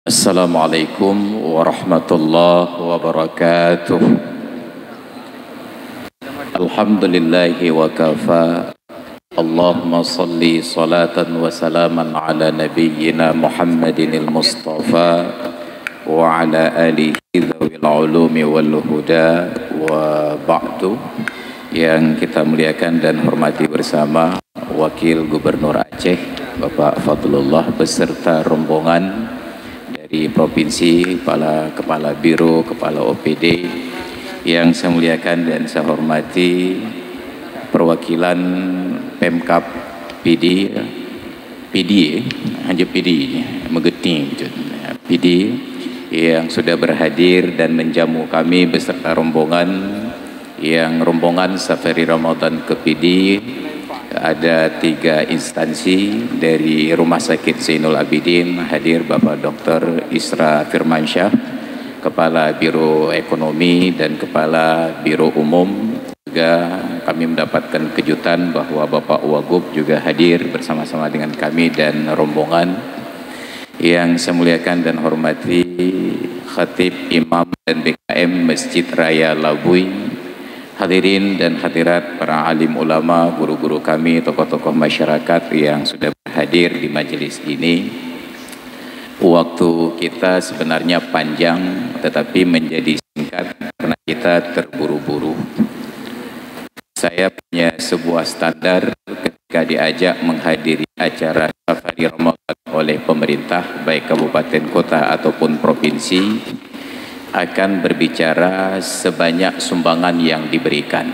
Assalamualaikum warahmatullahi wabarakatuh. Alhamdulillahi wa kafa. Allahumma salli salatan wa salaman ala nabiyyina Muhammadinil Mustafa wa ala alihi dhawil ulumi wal huda wa ba'du. Yang kita muliakan dan hormati bersama Wakil Gubernur Aceh Bapak Fadlullah beserta rombongan dari Provinsi, Kepala Biro, Kepala OPD yang saya muliakan dan saya hormati perwakilan Pemkab PD, hanya PD, mengeting PD yang sudah berhadir dan menjamu kami beserta rombongan Safari Ramadan ke PD. Ada 3 instansi dari Rumah Sakit Zainul Abidin hadir Bapak Dr. Isra Firmansyah, Kepala Biro Ekonomi dan Kepala Biro Umum. Juga kami mendapatkan kejutan bahwa Bapak Wagub juga hadir bersama-sama dengan kami dan rombongan. Yang saya muliakan dan hormati Khatib, Imam dan BKM Masjid Raya Labui, hadirin dan hadirat para alim ulama, guru-guru kami, tokoh-tokoh masyarakat yang sudah hadir di majelis ini. Waktu kita sebenarnya panjang tetapi menjadi singkat karena kita terburu-buru. Saya punya sebuah standar ketika diajak menghadiri acara Safari Ramadan oleh pemerintah baik kabupaten kota ataupun provinsi, akan berbicara sebanyak sumbangan yang diberikan.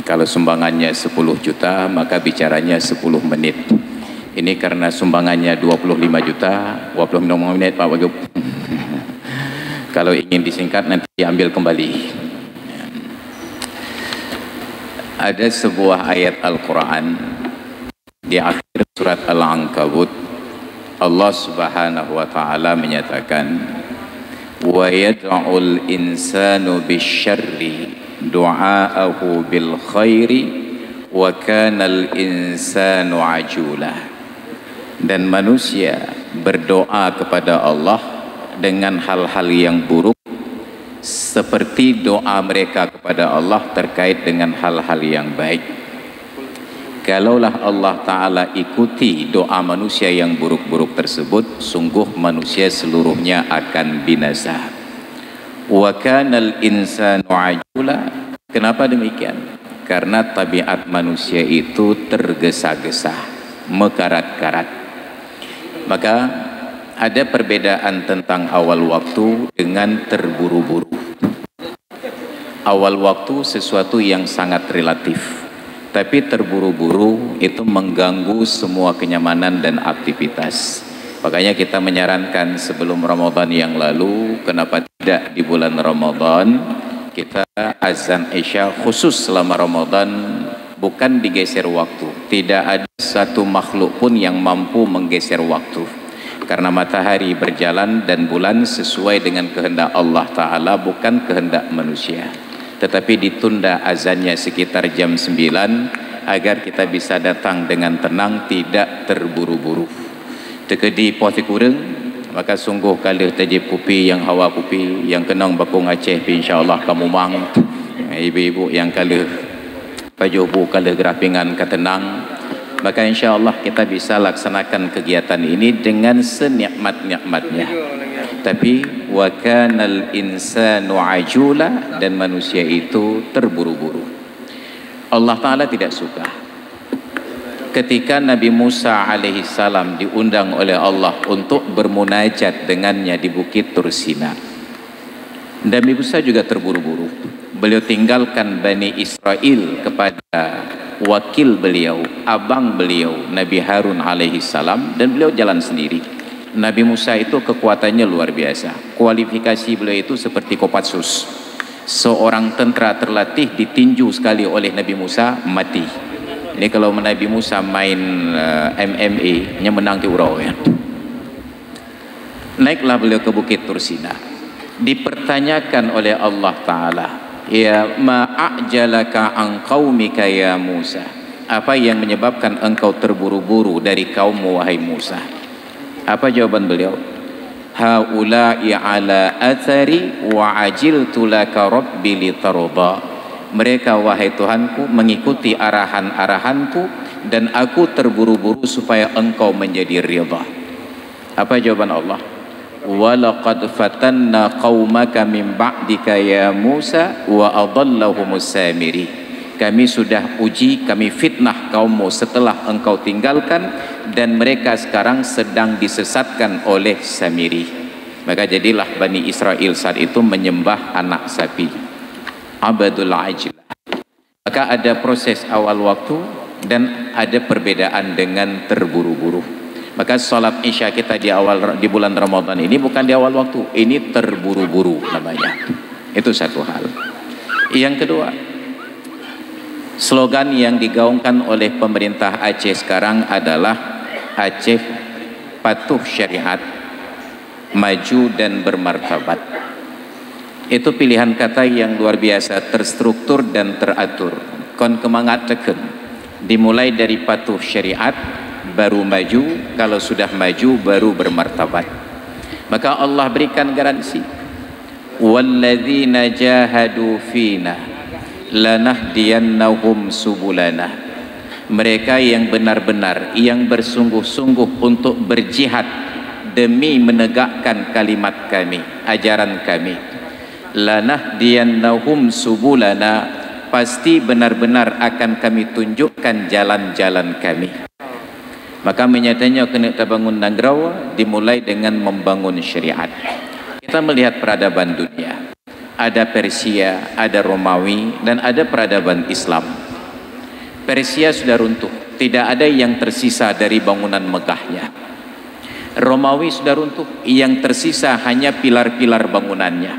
Kalau sumbangannya 10 juta maka bicaranya 10 menit. Ini karena sumbangannya 25 juta, 25 menit Pak Wagub. Kalau ingin disingkat nanti diambil kembali. Ada sebuah ayat Al-Quran di akhir surat Al-Ankabut. Allah Subhanahu wa Ta'ala menyatakan, wa yad'ul insanu bisyarri du'aahu bil khairi wa kanal insanu ajula. Dan manusia berdoa kepada Allah dengan hal-hal yang buruk seperti doa mereka kepada Allah terkait dengan hal-hal yang baik. Kalaulah Allah Ta'ala ikuti doa manusia yang buruk-buruk tersebut, sungguh manusia seluruhnya akan binasa. Wa kanal insanu ajula. Kenapa demikian? Karena tabiat manusia itu tergesa-gesa, mekarat-karat. Maka ada perbedaan tentang awal waktu dengan terburu-buru. Awal waktu sesuatu yang sangat relatif, tapi terburu-buru itu mengganggu semua kenyamanan dan aktivitas. Makanya kita menyarankan sebelum Ramadan yang lalu, kenapa tidak di bulan Ramadan kita azan Isya khusus selama Ramadan, bukan digeser waktu. Tidak ada satu makhluk pun yang mampu menggeser waktu, karena matahari berjalan dan bulan sesuai dengan kehendak Allah Ta'ala, bukan kehendak manusia. Tetapi ditunda azannya sekitar jam 9 agar kita bisa datang dengan tenang, tidak terburu-buru. Tekedi posi kurang, maka sungguh kalau tajib kupi yang hawa kupi yang kenang bakung Aceh, insyaAllah kamu mang. Ibu-ibu yang kalau pajubu kalau gerapingan ketenang, maka insyaAllah kita bisa laksanakan kegiatan ini dengan senikmat-nikmatnya. Tapi wa kanal insanu ajula, dan manusia itu terburu-buru. Allah Ta'ala tidak suka ketika Nabi Musa alaihissalam diundang oleh Allah untuk bermunajat dengannya di Bukit Tursina. Nabi Musa juga terburu-buru. Beliau tinggalkan Bani Israel kepada wakil beliau, abang beliau Nabi Harun alaihissalam, dan beliau jalan sendiri. Nabi Musa itu kekuatannya luar biasa. Kualifikasi beliau itu seperti Kopassus. Seorang tentara terlatih ditinju sekali oleh Nabi Musa, mati. Ini kalau Nabi Musa main MMA, nya menang ke urau ya. Naiklah beliau ke Bukit Tursina. Dipertanyakan oleh Allah Ta'ala, ya ma'ajalaka an qaumika ya Musa. Apa yang menyebabkan engkau terburu-buru dari kaummu wahai Musa? Apa jawaban beliau? haula'i ala athari wa ajiltu laka rabbi litarda. Mereka wahai Tuhanku mengikuti arahan-arahanku dan aku terburu-buru supaya engkau menjadi ridha. Apa jawaban Allah? Walaqad fatanna qaumaka min ba'dika ya Musa wa adallahumus samiri. Kami sudah uji, kami fitnah kaummu setelah engkau tinggalkan, dan mereka sekarang sedang disesatkan oleh Samiri. Maka jadilah Bani Israel saat itu menyembah anak sapi, abadul ajlah. Maka ada proses awal waktu dan ada perbedaan dengan terburu-buru. Maka salat Isya kita di bulan Ramadan ini bukan di awal waktu, ini terburu-buru namanya. Itu satu hal. Yang kedua, slogan yang digaungkan oleh pemerintah Aceh sekarang adalah Aceh patuh syariat, maju dan bermartabat. Itu pilihan kata yang luar biasa, terstruktur dan teratur. Kon kemangateken, dimulai dari patuh syariat, baru maju. Kalau sudah maju, baru bermartabat. Maka Allah berikan garansi, walladzina jahadu fina lanahdiyannahum subulana. Mereka yang benar-benar, yang bersungguh-sungguh untuk berjihad demi menegakkan kalimat kami, ajaran kami, lanahdiyannahum subulana, pasti benar-benar akan kami tunjukkan jalan-jalan kami. Maka menyatanya kena terbangun Nanggrawah dimulai dengan membangun syariat. Kita melihat peradaban dunia, ada Persia, ada Romawi, dan ada peradaban Islam. Persia sudah runtuh, tidak ada yang tersisa dari bangunan megahnya. Romawi sudah runtuh, yang tersisa hanya pilar-pilar bangunannya.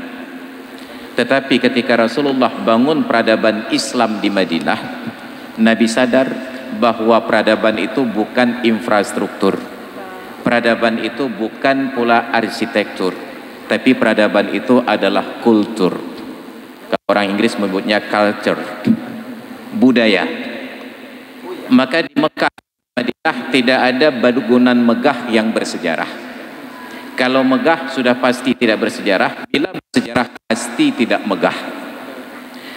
Tetapi ketika Rasulullah bangun peradaban Islam di Madinah, Nabi sadar bahwa peradaban itu bukan infrastruktur, peradaban itu bukan pula arsitektur, tapi peradaban itu adalah kultur. Orang Inggris menyebutnya culture, budaya. Maka di Mekah, Madinah tidak ada bangunan megah yang bersejarah. Kalau megah sudah pasti tidak bersejarah, bila bersejarah pasti tidak megah.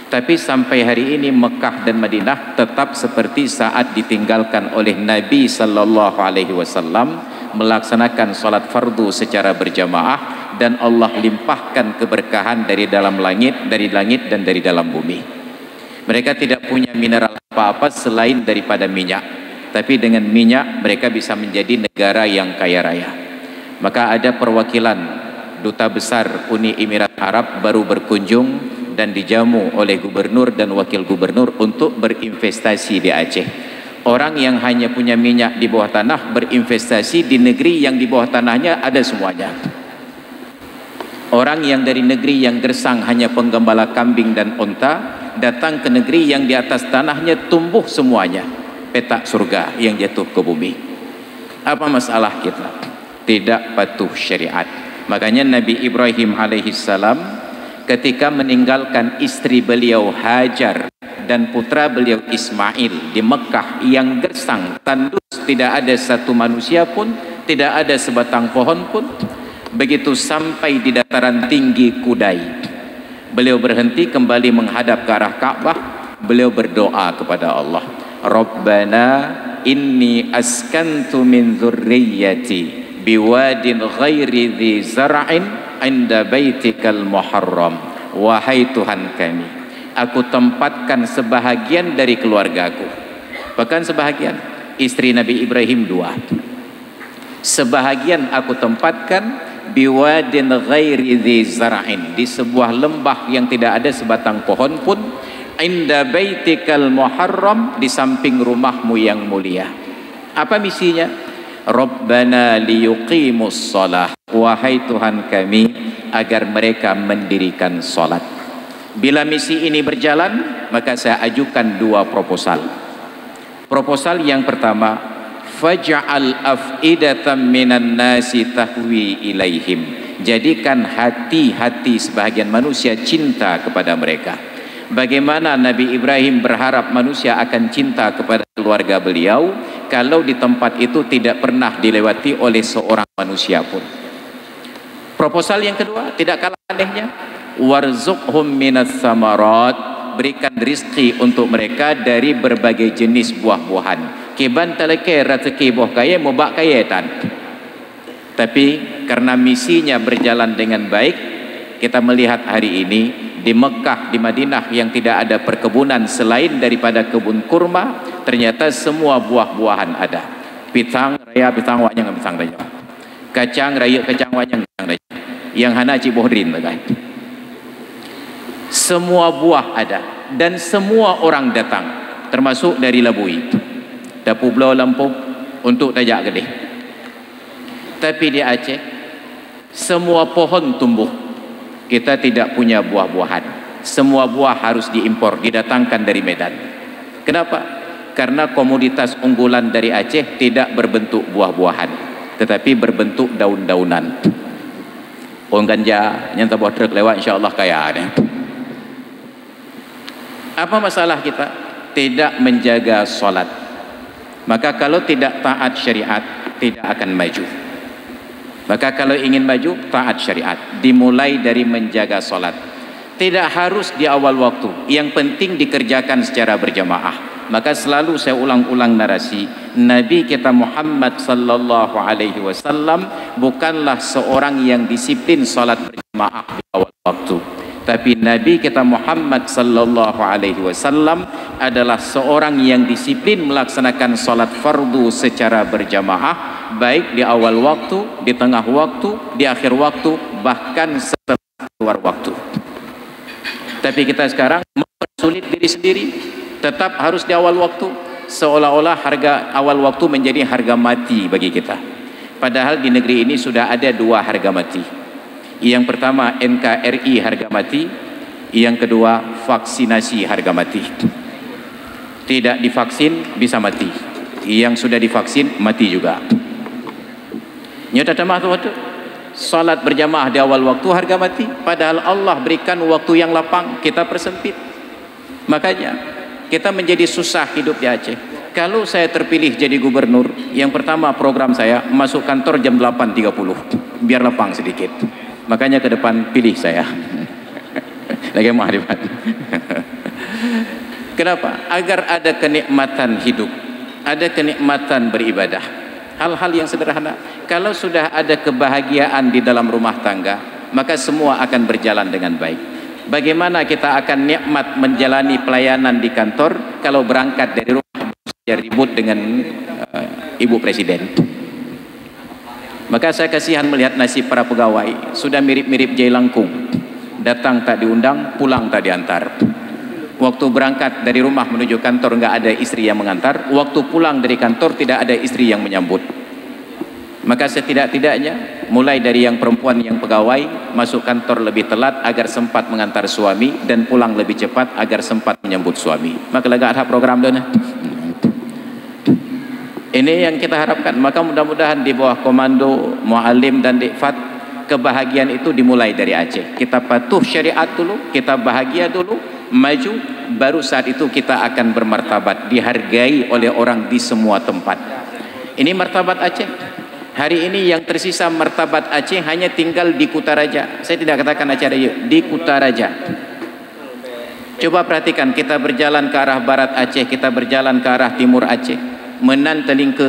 Tapi sampai hari ini Mekah dan Madinah tetap seperti saat ditinggalkan oleh Nabi sallallahu alaihi wasallam, melaksanakan salat fardu secara berjamaah, dan Allah limpahkan keberkahan dari dalam langit, dari langit dan dari dalam bumi. Mereka tidak punya mineral apa-apa selain daripada minyak, tapi dengan minyak mereka bisa menjadi negara yang kaya raya. Maka ada perwakilan duta besar Uni Emirat Arab baru berkunjung dan dijamu oleh gubernur dan wakil gubernur untuk berinvestasi di Aceh. Orang yang hanya punya minyak di bawah tanah berinvestasi di negeri yang di bawah tanahnya ada semuanya. Orang yang dari negeri yang gersang hanya penggembala kambing dan onta, datang ke negeri yang di atas tanahnya tumbuh semuanya, petak surga yang jatuh ke bumi. Apa masalah kita? Tidak patuh syariat. Makanya Nabi Ibrahim alaihissalam ketika meninggalkan istri beliau Hajar dan putra beliau Ismail di Mekah yang gersang, tandus, tidak ada satu manusia pun, tidak ada sebatang pohon pun. Begitu sampai di dataran tinggi Kudai, beliau berhenti kembali menghadap ke arah Ka'bah. Beliau berdoa kepada Allah, Rabbana inni askantu min dzurriyyati biwadin ghairi dzi zar'in inda baitikal muharram. Wahai Tuhan kami, aku tempatkan sebahagian dari keluargaku, bahkan sebahagian, istri Nabi Ibrahim 2, sebahagian aku tempatkan biwadin ghairi dzi zar'in, di sebuah lembah yang tidak ada sebatang pohon pun, inda baitikal muharram, di samping rumahmu yang mulia. Apa misinya? Rabbana liyuqimus shalah, wahai Tuhan kami, agar mereka mendirikan salat. Bila misi ini berjalan, maka saya ajukan 2 proposal. Proposal yang pertama, faj'al af'idatan minan nasi tahwi ilaihim, jadikan hati-hati sebahagian manusia cinta kepada mereka. Bagaimana Nabi Ibrahim berharap manusia akan cinta kepada keluarga beliau kalau di tempat itu tidak pernah dilewati oleh seorang manusia pun. Proposal yang kedua tidak kalah anehnya, warzuqhum minas samarat, berikan rezeki untuk mereka dari berbagai jenis buah-buahan. Kiban talake rezeki buah kaya mubak kaya tan. Tapi karena misinya berjalan dengan baik, kita melihat hari ini di Mekah, di Madinah yang tidak ada perkebunan selain daripada kebun kurma, ternyata semua buah-buahan ada. Pisang raya pisang wanya nggak pisang raya. Kacang raya kacang wanya kacang raya. Yang hana cibohrin kan. Semua buah ada dan semua orang datang, termasuk dari Labui, Dapu Belau Lampung untuk tajak gede. Tapi di Aceh semua pohon tumbuh. Kita tidak punya buah-buahan. Semua buah harus diimpor, didatangkan dari Medan. Kenapa? Karena komoditas unggulan dari Aceh tidak berbentuk buah-buahan, tetapi berbentuk daun-daunan. Pohon ganja yang terbuat truk lewat insya-Allah kaya ada. Apa masalah kita? Tidak menjaga solat. Maka kalau tidak taat syariat, tidak akan maju. Maka kalau ingin maju, taat syariat. Dimulai dari menjaga solat. Tidak harus di awal waktu. Yang penting dikerjakan secara berjamaah. Maka selalu saya ulang-ulang narasi, Nabi kita Muhammad sallallahu alaihi wasallam bukanlah seorang yang disiplin salat berjamaah di awal waktu, tapi Nabi kita Muhammad sallallahu alaihi wasallam adalah seorang yang disiplin melaksanakan salat fardu secara berjamaah, baik di awal waktu, di tengah waktu, di akhir waktu, bahkan setelah keluar waktu. Tapi kita sekarang mempersulit diri sendiri, tetap harus di awal waktu, seolah-olah harga awal waktu menjadi harga mati bagi kita. Padahal di negeri ini sudah ada dua harga mati. Yang pertama NKRI harga mati, yang kedua vaksinasi harga mati. Tidak divaksin bisa mati, yang sudah divaksin mati juga. Nyata tamah tu salat berjamaah di awal waktu harga mati, padahal Allah berikan waktu yang lapang, kita persempit. Makanya kita menjadi susah hidup di Aceh. Kalau saya terpilih jadi gubernur, yang pertama program saya masuk kantor jam 8.30 biar lapang sedikit. Makanya ke depan pilih saya. Lagi mau hadipan. Kenapa? Agar ada kenikmatan hidup, ada kenikmatan beribadah. Hal-hal yang sederhana. Kalau sudah ada kebahagiaan di dalam rumah tangga, maka semua akan berjalan dengan baik. Bagaimana kita akan nikmat menjalani pelayanan di kantor kalau berangkat dari rumah saja ribut dengan Ibu Presiden. Maka saya kasihan melihat nasib para pegawai, sudah mirip-mirip jailangkung, datang tak diundang, pulang tak diantar. Waktu berangkat dari rumah menuju kantor enggak ada istri yang mengantar, waktu pulang dari kantor tidak ada istri yang menyambut. Maka setidak-tidaknya mulai dari yang perempuan yang pegawai masuk kantor lebih telat agar sempat mengantar suami, dan pulang lebih cepat agar sempat menyambut suami. Maka lega ada program dona. Ini yang kita harapkan. Maka mudah-mudahan di bawah komando Muallim dan Dikfat, kebahagiaan itu dimulai dari Aceh. Kita patuh syariat dulu, kita bahagia dulu, maju, baru saat itu kita akan bermartabat, dihargai oleh orang di semua tempat. Ini martabat Aceh. Hari ini yang tersisa martabat Aceh hanya tinggal di Kutaraja. Saya tidak katakan Aceh Raya, di Kutaraja. Coba perhatikan, kita berjalan ke arah barat Aceh, kita berjalan ke arah timur Aceh. Menan telingke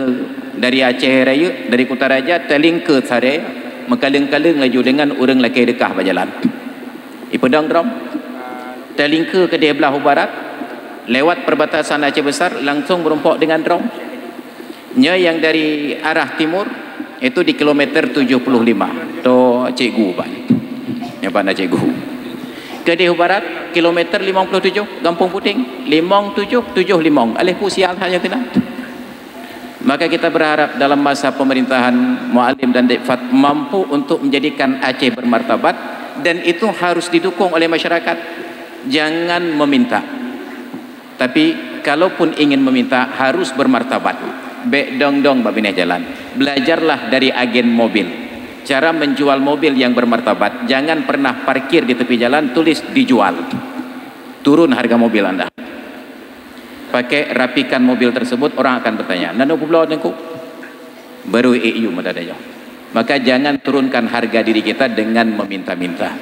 dari Aceh Raya, dari Kutaraja telingke sare, mekaling-kaling laju dengan orang laki dekah berjalan. Ipedang drom. Telingke ke di belah barat, lewat perbatasan Aceh Besar, langsung berempok dengan drom. Nya yang dari arah timur itu di kilometer 75 to Cikgu Pak. Ya Pak Cikgu. Ke di barat kilometer 57 Kampung Puting, 5775 alih pusial hanya kena. Maka kita berharap dalam masa pemerintahan Muallim dan Dikfat mampu untuk menjadikan Aceh bermartabat, dan itu harus didukung oleh masyarakat. Jangan meminta. Tapi kalaupun ingin meminta harus bermartabat. Bek dong-dong babineh jalan. Belajarlah dari agen mobil. Cara menjual mobil yang bermartabat. Jangan pernah parkir di tepi jalan tulis dijual. Turun harga mobil Anda. Pakai rapikan mobil tersebut, orang akan bertanya, "Nano pulau nengku?" Baru EU madadaya. Maka jangan turunkan harga diri kita dengan meminta-minta.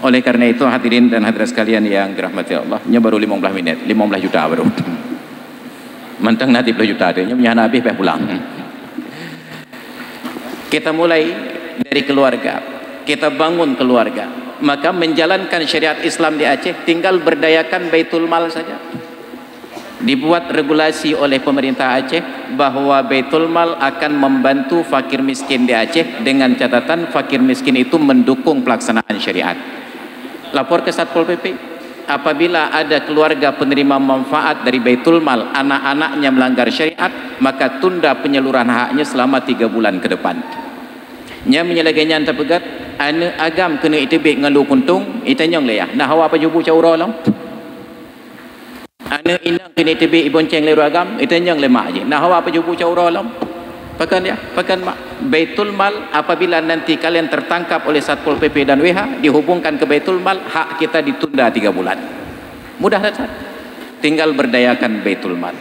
Oleh karena itu hadirin dan hadirat sekalian yang dirahmati Allah, nya baru 15 menit, 15 juta baru. Mentang nanti 10 juta dia nya habis pulang. Kita mulai dari keluarga, kita bangun keluarga, maka menjalankan syariat Islam di Aceh tinggal berdayakan Baitul Mal saja. Dibuat regulasi oleh pemerintah Aceh bahwa Baitul Mal akan membantu fakir miskin di Aceh dengan catatan fakir miskin itu mendukung pelaksanaan syariat. Lapor ke Satpol PP. Apabila ada keluarga penerima manfaat dari Baitul Mal, anak-anaknya melanggar syariat, maka tunda penyaluran haknya selama 3 bulan ke depan. Nya menyelagainya anta pegat, ane agam kena itibik ngalu kuntung, itanyong leah. Nah hawa apa jubu caura lang? Ane inang kena itibik ibonceng leru agam, itanyong lemak je. Nah hawa apa jubu caura lang? Pakan ya, pakan mak. Baitul Mal apabila nanti kalian tertangkap oleh Satpol PP dan WH, dihubungkan ke Baitul Mal, hak kita ditunda 3 bulan. Mudah saja. Tinggal berdayakan Baitul Mal.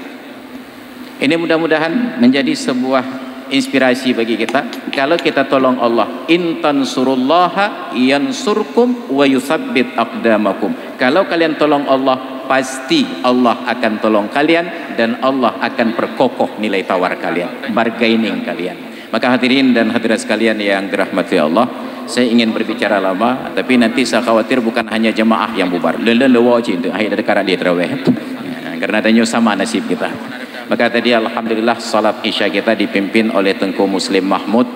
Ini mudah-mudahan menjadi sebuah inspirasi bagi kita. Kalau kita tolong Allah, in tansurullaha yansurkum wa yutsabbit aqdamakum. Kalau kalian tolong Allah, pasti Allah akan tolong kalian dan Allah akan perkokoh nilai tawar kalian, bargaining kalian. Maka hadirin dan hadirat sekalian yang dirahmati Allah, saya ingin berbicara lama, tapi nanti saya khawatir bukan hanya jemaah yang bubar. Lewa cinta, akhir dari karat dia terawih. Karena tanya sama nasib kita. Maka tadi alhamdulillah salat isya kita dipimpin oleh Tengku Muslim Mahmud,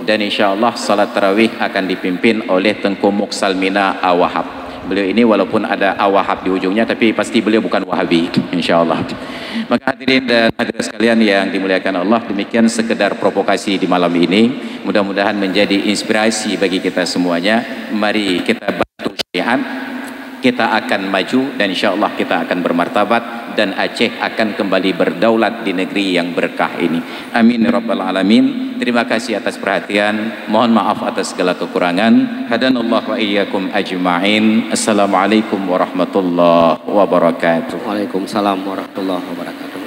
dan insyaallah salat tarawih akan dipimpin oleh Tengku Muksalmina Awahab. Beliau ini walaupun ada Awahab di ujungnya, tapi pasti beliau bukan Wahabi, insyaallah. Maka hadirin dan hadirat sekalian yang dimuliakan Allah, demikian sekedar provokasi di malam ini. Mudah-mudahan menjadi inspirasi bagi kita semuanya. Mari kita bantu syariat, kita akan maju dan insyaallah kita akan bermartabat, dan Aceh akan kembali berdaulat di negeri yang berkah ini. Amin ya rabbal alamin. Terima kasih atas perhatian. Mohon maaf atas segala kekurangan. Hadanallahu wa iyyakum ajma'in. Assalamualaikum warahmatullahi wabarakatuh. Waalaikumsalam warahmatullahi wabarakatuh.